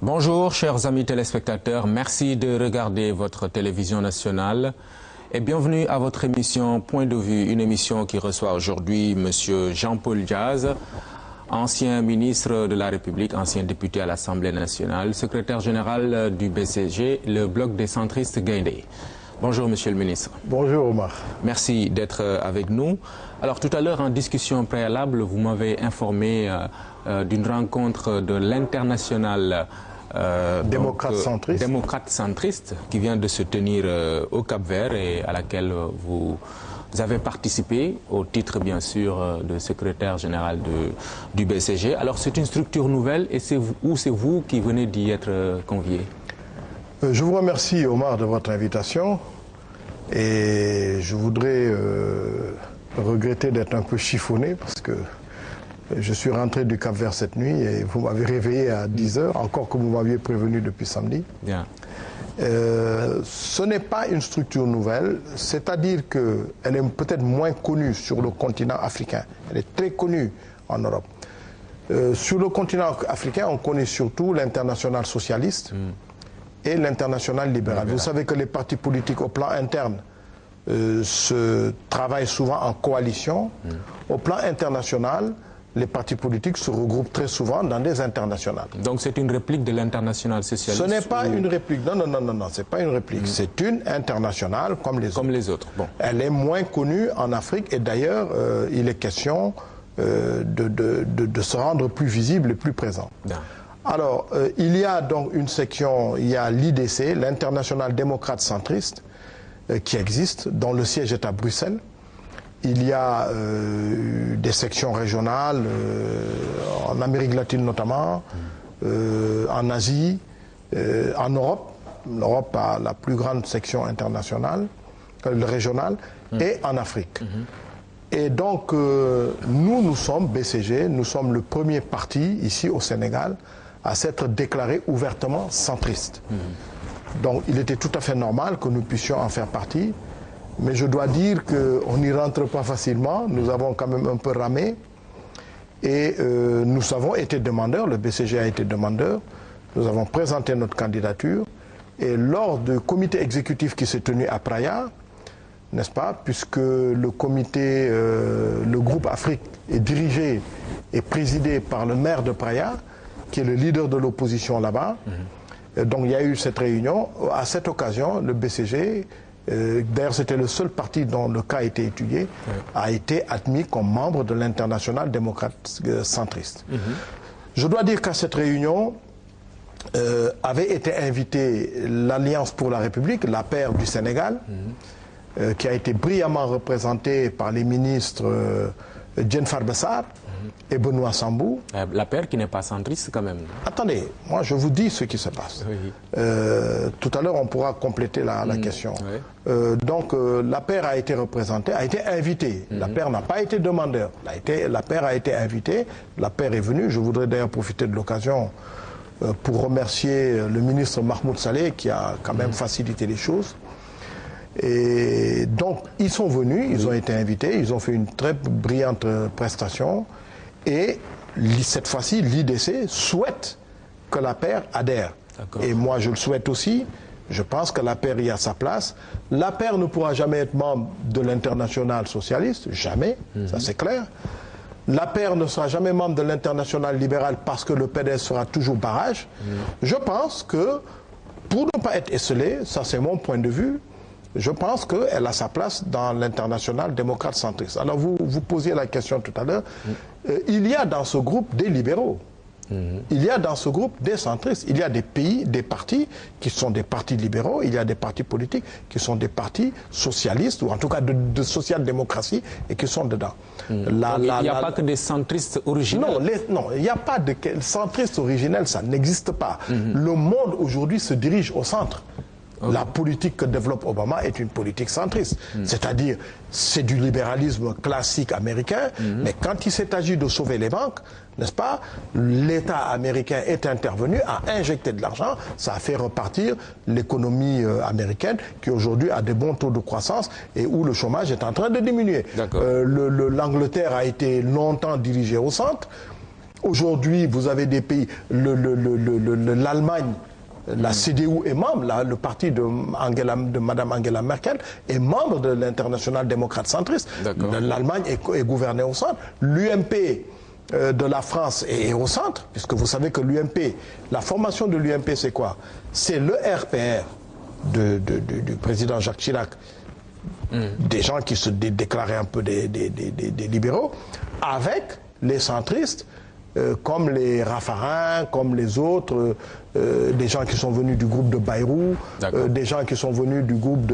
Bonjour chers amis téléspectateurs, merci de regarder votre télévision nationale et bienvenue à votre émission Point de vue, une émission qui reçoit aujourd'hui M. Jean-Paul Diaz, ancien ministre de la République, ancien député à l'Assemblée nationale, secrétaire général du BCG, le bloc des centristes Gaindé. Bonjour Monsieur le ministre. Bonjour Omar. Merci d'être avec nous. Alors tout à l'heure en discussion préalable, vous m'avez informé d'une rencontre de l'international démocrate centriste qui vient de se tenir au Cap-Vert et à laquelle vous avez participé au titre bien sûr de secrétaire général du BCG. Alors c'est une structure nouvelle et c'est vous qui venez d'y être convié? Je vous remercie Omar de votre invitation et je voudrais regretter d'être un peu chiffonné parce que je suis rentré du Cap-Vert cette nuit et vous m'avez réveillé à 10 h, encore que vous m'aviez prévenu depuis samedi. Bien. Ce n'est pas une structure nouvelle, c'est-à-dire qu'elle est peut-être moins connue sur le continent africain. Elle est très connue en Europe. Sur le continent africain, on connaît surtout l'international socialiste et l'international libéral. Vous savez que les partis politiques au plan interne se travaillent souvent en coalition. Au plan international, les partis politiques se regroupent très souvent dans des internationales. Donc c'est une réplique de l'international socialiste? Ce n'est pas une réplique, non, c'est pas une réplique. C'est une internationale comme les autres. Comme les autres, bon. Elle est moins connue en Afrique et d'ailleurs, il est question de se rendre plus visible et plus présent. Bien. Alors, il y a donc une section, il y a l'IDC, l'International démocrate centriste, qui existe, dont le siège est à Bruxelles. Il y a des sections régionales, en Amérique latine notamment, en Asie, en Europe. L'Europe a la plus grande section internationale, régionale, et en Afrique. Et donc, nous sommes, BCG, nous sommes le premier parti ici au Sénégal à s'être déclaré ouvertement centriste. Donc, il était tout à fait normal que nous puissions en faire partie. Mais je dois dire qu'on n'y rentre pas facilement. Nous avons quand même un peu ramé. Et nous avons été demandeurs, le BCG a été demandeur. Nous avons présenté notre candidature. Et lors du comité exécutif qui s'est tenu à Praia, n'est-ce pas, puisque le comité, le groupe Afrique est dirigé et présidé par le maire de Praia, qui est le leader de l'opposition là-bas. Donc il y a eu cette réunion. À cette occasion, le BCG... d'ailleurs, c'était le seul parti dont le cas a été étudié, a été admis comme membre de l'international démocrate centriste. Je dois dire qu'à cette réunion avait été invité l'Alliance pour la République, l'APR du Sénégal, qui a été brillamment représentée par les ministres Diène Farba Sarr et Benoît Sambou. L'APR qui n'est pas centriste quand même. Attendez, moi je vous dis ce qui se passe. Tout à l'heure on pourra compléter la question. Donc l'APR a été représentée, a été invitée. L'APR n'a pas été demandeur. L'APR a été invitée, l'APR est venue. Je voudrais d'ailleurs profiter de l'occasion pour remercier le ministre Mahmoud Saleh qui a quand même facilité les choses. Et donc ils sont venus, ils ont été invités, ils ont fait une très brillante prestation. Et cette fois-ci, l'IDC souhaite que l'APR adhère. Et moi, je le souhaite aussi. Je pense que l'APR y a sa place. L'APR ne pourra jamais être membre de l'international socialiste, jamais, ça c'est clair. L'APR ne sera jamais membre de l'international libéral parce que le PDS sera toujours barrage. Je pense que, pour ne pas être esselé, ça c'est mon point de vue, je pense qu'elle a sa place dans l'international démocrate centriste. Alors vous posiez la question tout à l'heure. Il y a dans ce groupe des libéraux. Il y a dans ce groupe des centristes. Il y a des pays, des partis qui sont des partis libéraux. Il y a des partis politiques qui sont des partis socialistes, ou en tout cas de social-démocratie, et qui sont dedans. Il n'y a pas que des centristes originels. Non, il n'y a pas de centristes originels, ça n'existe pas. Le monde aujourd'hui se dirige au centre. La politique que développe Obama est une politique centriste. C'est-à-dire, c'est du libéralisme classique américain, mais quand il s'est agi de sauver les banques, n'est-ce pas, l'État américain est intervenu, a injecté de l'argent, ça a fait repartir l'économie américaine qui aujourd'hui a des bons taux de croissance et où le chômage est en train de diminuer. L'Angleterre a été longtemps dirigée au centre. Aujourd'hui, vous avez des pays, l'Allemagne, la CDU est membre, là, le parti de Mme Angela Merkel est membre de l'Internationale démocrate centriste. L'Allemagne est gouvernée au centre. L'UMP de la France est au centre, puisque vous savez que l'UMP, la formation de l'UMP, c'est quoi? C'est le RPR du président Jacques Chirac, des gens qui se déclaraient un peu des libéraux, avec les centristes, comme les Raffarins, comme les autres, des gens qui sont venus du groupe de Bayrou, des gens qui sont venus du groupe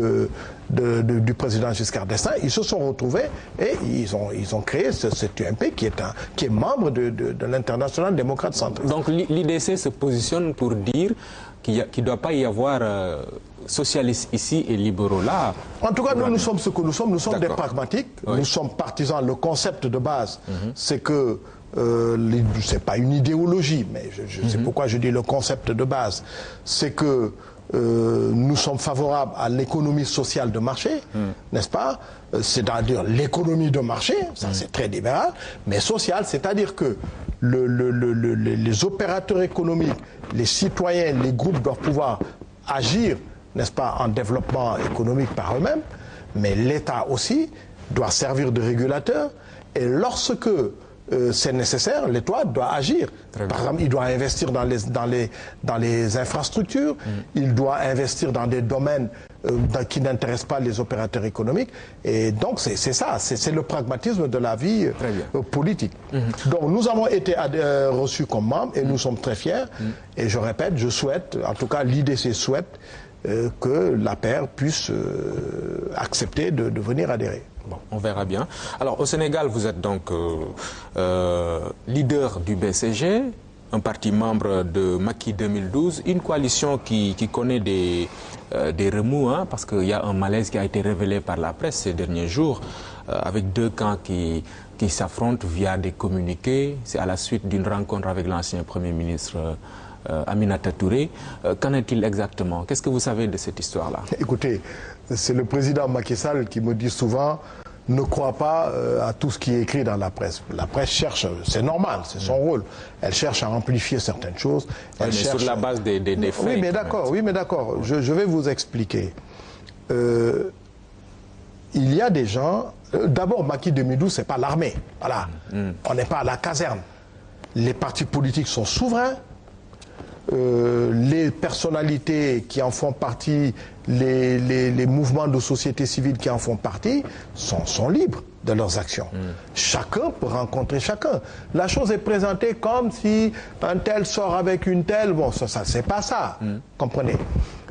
du président Giscard d'Estaing. Ils se sont retrouvés et ils ont créé cet UMP qui est membre de l'Internationale démocrate centriste. Donc l'IDC se positionne pour dire qu'il ne doit pas y avoir socialistes ici et libéraux là. En tout cas, nous sommes ce que nous sommes des pragmatiques, nous sommes partisans. Le concept de base, c'est que c'est pas une idéologie, mais je sais pourquoi je dis le concept de base, c'est que nous sommes favorables à l'économie sociale de marché, n'est-ce pas? C'est-à-dire l'économie de marché, ça c'est très libéral, mais sociale, c'est-à-dire que les opérateurs économiques, les citoyens, les groupes doivent pouvoir agir, n'est-ce pas, en développement économique par eux-mêmes, mais l'État aussi doit servir de régulateur, et lorsque c'est nécessaire, l'État doit agir. Par exemple, il doit investir dans les infrastructures, il doit investir dans des domaines qui n'intéressent pas les opérateurs économiques. Et donc, c'est ça, c'est le pragmatisme de la vie politique. Donc, nous avons été reçus comme membres et nous sommes très fiers. Et je répète, je souhaite, en tout cas l'IDC souhaite, que l'APR puisse accepter de venir adhérer. Bon, on verra bien. Alors, au Sénégal, vous êtes donc leader du BCG, un parti membre de Macky 2012, une coalition qui connaît des remous, hein, parce qu'il y a un malaise qui a été révélé par la presse ces derniers jours, avec deux camps qui s'affrontent via des communiqués. C'est à la suite d'une rencontre avec l'ancien Premier ministre Aminata Touré. Qu'en est-il exactement? Qu'est-ce que vous savez de cette histoire-là? Écoutez, c'est le président Macky Sall qui me dit souvent ne crois pas à tout ce qui est écrit dans la presse. La presse cherche, c'est normal, c'est son rôle. Elle cherche à amplifier certaines choses. Elle cherche... sur la base des faits. Oui, mais d'accord, Je vais vous expliquer. Il y a des gens... D'abord, Macky 2012, c'est pas l'armée. Voilà. On n'est pas à la caserne. Les partis politiques sont souverains. Les personnalités qui en font partie, les mouvements de société civile qui en font partie, sont libres de leurs actions. Chacun peut rencontrer chacun. La chose est présentée comme si un tel sort avec une telle. Bon, ça c'est pas ça. Comprenez?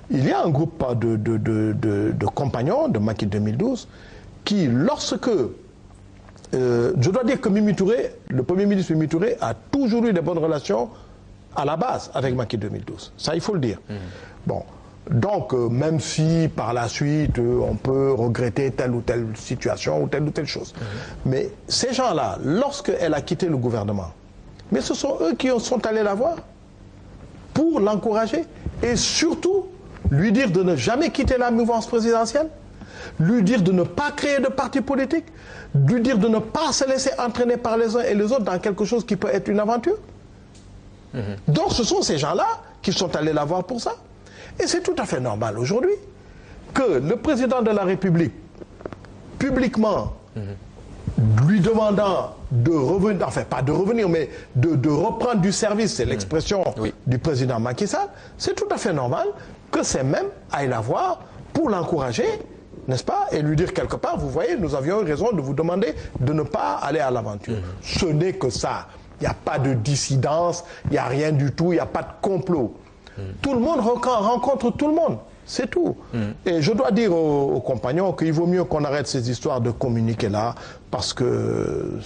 Il y a un groupe de compagnons de Macky 2012 qui, lorsque... je dois dire que Mimi Touré, le Premier ministre Mimi Touré, a toujours eu de bonnes relations à la base avec Macky 2012. Ça, il faut le dire. Bon, donc, même si par la suite, on peut regretter telle ou telle situation ou telle chose. Mais ces gens-là, lorsqu'elle a quitté le gouvernement, mais ce sont eux qui sont allés la voir pour l'encourager et surtout lui dire de ne jamais quitter la mouvance présidentielle, lui dire de ne pas créer de parti politique, lui dire de ne pas se laisser entraîner par les uns et les autres dans quelque chose qui peut être une aventure. Donc ce sont ces gens-là qui sont allés la voir pour ça. Et c'est tout à fait normal aujourd'hui que le président de la République, publiquement, lui demandant de revenir, enfin pas de revenir, mais de reprendre du service, c'est l'expression du président Macky Sall, c'est tout à fait normal que ces mêmes aillent la voir pour l'encourager, n'est-ce pas, et lui dire quelque part, vous voyez, nous avions eu raison de vous demander de ne pas aller à l'aventure. Ce n'est que ça. Il n'y a pas de dissidence, il n'y a rien du tout, il n'y a pas de complot. Tout le monde rencontre tout le monde, c'est tout. Et je dois dire aux compagnons qu'il vaut mieux qu'on arrête ces histoires de communiquer là, parce que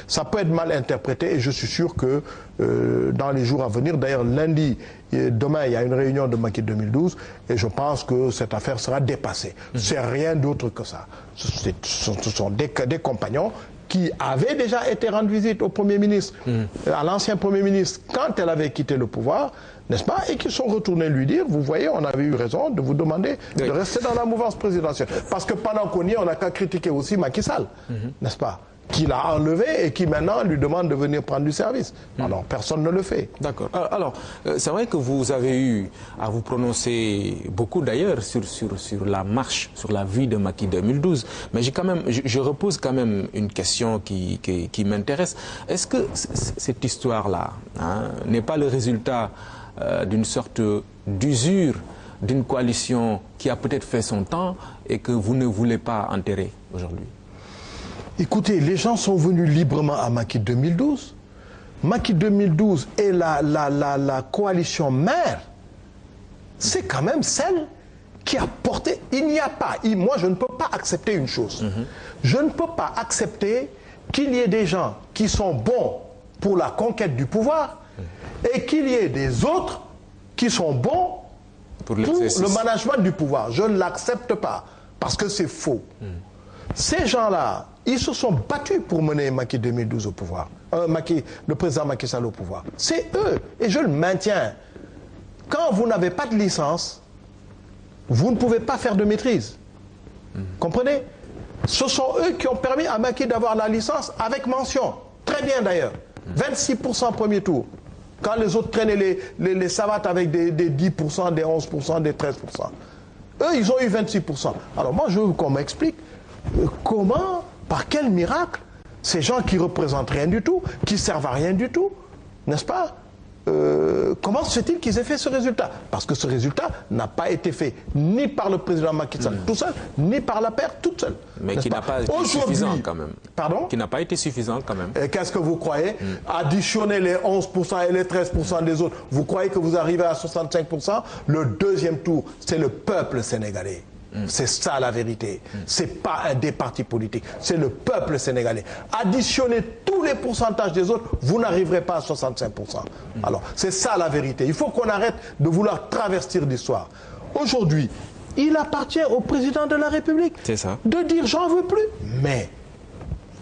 ça peut être mal interprété, et je suis sûr que dans les jours à venir, d'ailleurs lundi, demain, il y a une réunion de Macky 2012, et je pense que cette affaire sera dépassée. C'est rien d'autre que ça. Ce sont des compagnons qui avait déjà été rendre visite au Premier ministre, à l'ancien Premier ministre, quand elle avait quitté le pouvoir, n'est-ce pas, et qui sont retournés lui dire, vous voyez, on avait eu raison de vous demander de rester dans la mouvance présidentielle. Parce que pendant qu'on y est, on n'a qu'à critiquer aussi Macky Sall, n'est-ce pas, qu'il a enlevé et qui maintenant lui demande de venir prendre du service. Alors personne ne le fait. D'accord. Alors, c'est vrai que vous avez eu à vous prononcer beaucoup d'ailleurs sur la marche, sur la vie de Macky 2012. Mais je repose quand même une question qui m'intéresse. Est-ce que cette histoire-là n'est pas le résultat d'une sorte d'usure d'une coalition qui a peut-être fait son temps et que vous ne voulez pas enterrer aujourd'hui? Écoutez, les gens sont venus librement à Macky 2012. Macky 2012 et la coalition mère, c'est quand même celle qui a porté... Il n'y a pas... Moi, je ne peux pas accepter une chose. Je ne peux pas accepter qu'il y ait des gens qui sont bons pour la conquête du pouvoir et qu'il y ait des autres qui sont bons pour le management du pouvoir. Je ne l'accepte pas parce que c'est faux. Ces gens-là, ils se sont battus pour mener Macky 2012 au pouvoir. Le président Macky Sall au pouvoir. C'est eux. Et je le maintiens. Quand vous n'avez pas de licence, vous ne pouvez pas faire de maîtrise. Comprenez? Ce sont eux qui ont permis à Macky d'avoir la licence avec mention. Très bien d'ailleurs. 26% premier tour. Quand les autres traînaient les savates avec des 10%, des 11%, des 13%. Eux, ils ont eu 26%. Alors moi, je veux qu'on m'explique comment, par quel miracle, ces gens qui représentent rien du tout, qui servent à rien du tout, n'est-ce pas, comment se fait-il qu'ils aient fait ce résultat? Parce que ce résultat n'a pas été fait ni par le président Macky Sall tout seul, ni par la paire toute seule. Mais qui n'a pas été suffisant quand même. Pardon? Qui n'a pas été suffisant quand même. Et qu'est-ce que vous croyez? Additionner les 11% et les 13% des autres, vous croyez que vous arrivez à 65%? Le deuxième tour, c'est le peuple sénégalais. C'est ça la vérité. C'est pas des partis politiques. C'est le peuple sénégalais. Additionnez tous les pourcentages des autres, vous n'arriverez pas à 65%. Alors, c'est ça la vérité. Il faut qu'on arrête de vouloir travestir l'histoire. Aujourd'hui, il appartient au président de la République de dire j'en veux plus. Mais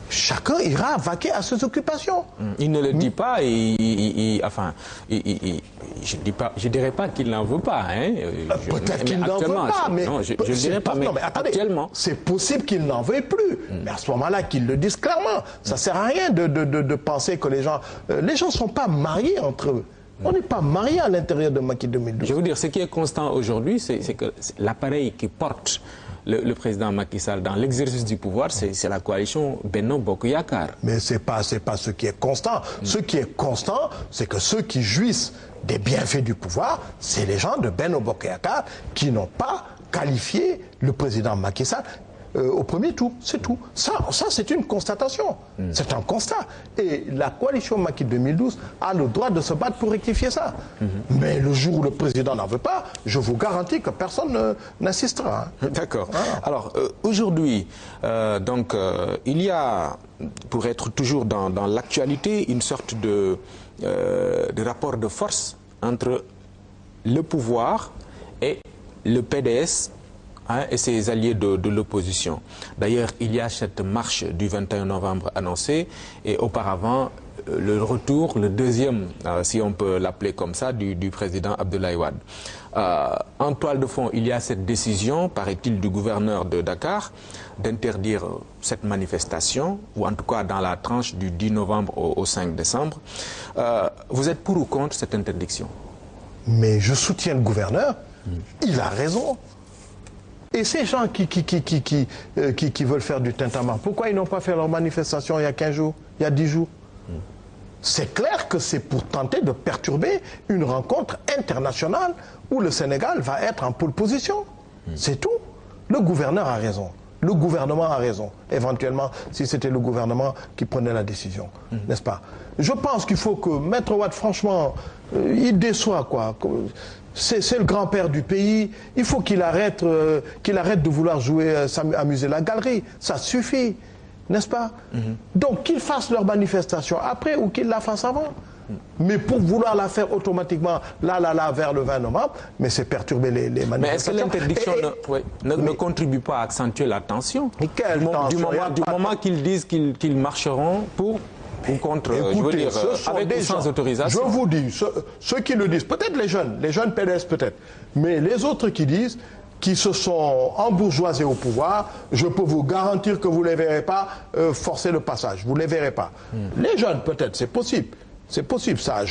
chacun ira vaquer à ses occupations. Il ne le dit pas, je dirais pas qu'il n'en veut pas. Hein. Peut-être qu'il n'en veut pas, mais... Non, je ne dirais pas, mais attendez, actuellement... C'est possible qu'il n'en veuille plus. Mais à ce moment-là, qu'il le dise clairement. Ça ne sert à rien de penser que les gens... les gens ne sont pas mariés entre eux. On n'est pas mariés à l'intérieur de Macky 2012. Je veux dire, ce qui est constant aujourd'hui, c'est que l'appareil qui porte le président Macky Sall dans l'exercice du pouvoir, c'est la coalition Benno Bokk Yakaar. Mais c'est pas ce qui est constant. Ce qui est constant, c'est que ceux qui jouissent des bienfaits du pouvoir, c'est les gens de Benno Bokk Yakaar qui n'ont pas qualifié le président Macky Sall au premier tour, c'est tout. Ça c'est une constatation. C'est un constat. Et la coalition Macky 2012 a le droit de se battre pour rectifier ça. Mais le jour où le président n'en veut pas, je vous garantis que personne n'assistera. D'accord. Alors, aujourd'hui, il y a, pour être toujours dans l'actualité, une sorte de rapport de force entre le pouvoir et le PDS, et ses alliés de l'opposition. D'ailleurs, il y a cette marche du 21 novembre annoncée et auparavant le retour, le deuxième, si on peut l'appeler comme ça, du président Abdoulaye Wade. En toile de fond, il y a cette décision, paraît-il, du gouverneur de Dakar d'interdire cette manifestation, ou en tout cas dans la tranche du 10 novembre au 5 décembre. Vous êtes pour ou contre cette interdiction? Mais je soutiens le gouverneur. Il a raison. Et ces gens qui veulent faire du tintamarre, pourquoi ils n'ont pas fait leur manifestation il y a 15 jours, il y a 10 jours? C'est clair que c'est pour tenter de perturber une rencontre internationale où le Sénégal va être en pole position. C'est tout. Le gouverneur a raison. Le gouvernement a raison. Éventuellement, si c'était le gouvernement qui prenait la décision. N'est-ce pas? Je pense qu'il faut que Maître Wade, franchement, il déçoit, quoi. C'est le grand-père du pays. Il faut qu'il arrête de vouloir jouer, amuser la galerie. Ça suffit, n'est-ce pas? Donc qu'ils fassent leur manifestation après ou qu'ils la fassent avant. Mais pour vouloir la faire automatiquement, là, vers le 20 novembre, mais c'est perturber les manifestations. Mais est-ce que l'interdiction ne contribue pas à accentuer la tension? Du moment qu'ils disent qu'ils marcheront pour... ou contre, écoutez, je veux dire, avec ou sans autorisation. Je vous dis, ceux qui le disent, peut-être les jeunes PDS peut-être, mais les autres qui disent qui se sont embourgeoisés au pouvoir, je peux vous garantir que vous ne les verrez pas forcer le passage. Vous ne les verrez pas. Les jeunes, peut-être, c'est possible. C'est possible, ça.